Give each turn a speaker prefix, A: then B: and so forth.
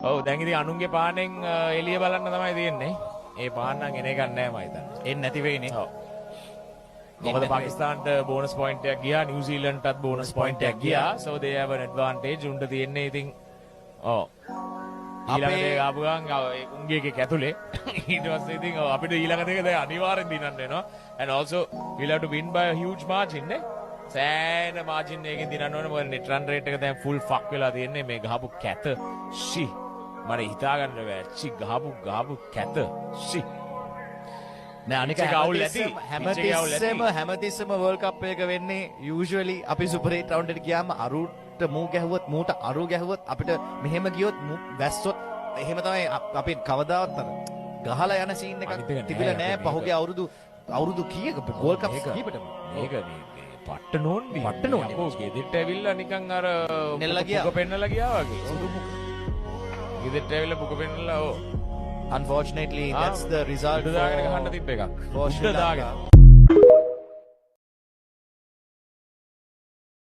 A: ඔව් දැන් ඉතින් අනුන්ගේ පානෙන් එළිය බලන්න තමයි තියෙන්නේ. ඒ පාන නම් එන එකක් නෑ මම හිතන්නේ.
B: එන්නේ නැති වෙයිනේ.
A: ඔව්. මොකද පාකිස්තාන්ට බෝනස් පොයින්ට් එකක් ගියා, නිව්සීලන්ඩ්ටත් බෝනස් පොයින්ට් එකක් ගියා. so they have an advantage. උන්ට තියෙන්නේ ඉතින් ඔව්. ඊළඟට ආපු ගමන් උන්ගේ එකක් ඇතුලේ ඊට පස්සේ ඉතින් අපිට ඊළඟ දෙක දැන් අනිවාර්යෙන් දිනන්න වෙනවා. and also we'll have to win by a huge margin නේ. සෑහෙන මාජින් එකකින් දිනන්න ඕනේ. මොකද net run rate එක දැන් full fuck වෙලා තියෙන්නේ මේ ගහපු කැත. ෂි. මට හිතා ගන්න බෑ. ෂි ගහපු කැත. ෂි.
B: නෑ අනික හැමතිස්සම වර්ල්ඩ් කප් එක වෙන්නේ යූජුවලි අපි සුපර් 8 රවුන්ඩ් එකට ගියාම අරුට මූ ගැහුවොත් මූට අරු ගැහුවොත් අපිට මෙහෙම ගියොත් වැස්සොත් එහෙම තමයි අපි කවදාවත් අර ගහලා යන සීන් එකක් තිබිලා නෑ පහුගිය අවුරුදු කීයක වර්ල්ඩ් කප් කීපටම
A: මේක පට්ට නෝන්ඩි අපෝ ගෙදෙට්ට ඇවිල්ලා නිකන් අර
B: නෙල්ලා ගියා
A: පුක පෙන්නලා ගියා වගේ ගෙදෙට්ට ඇවිල්ලා පුක පෙන්නලා
B: unfortunately that's the result
A: දාගෙන ගහන්න තිබ්බ එකක්
B: for Sri Lanka.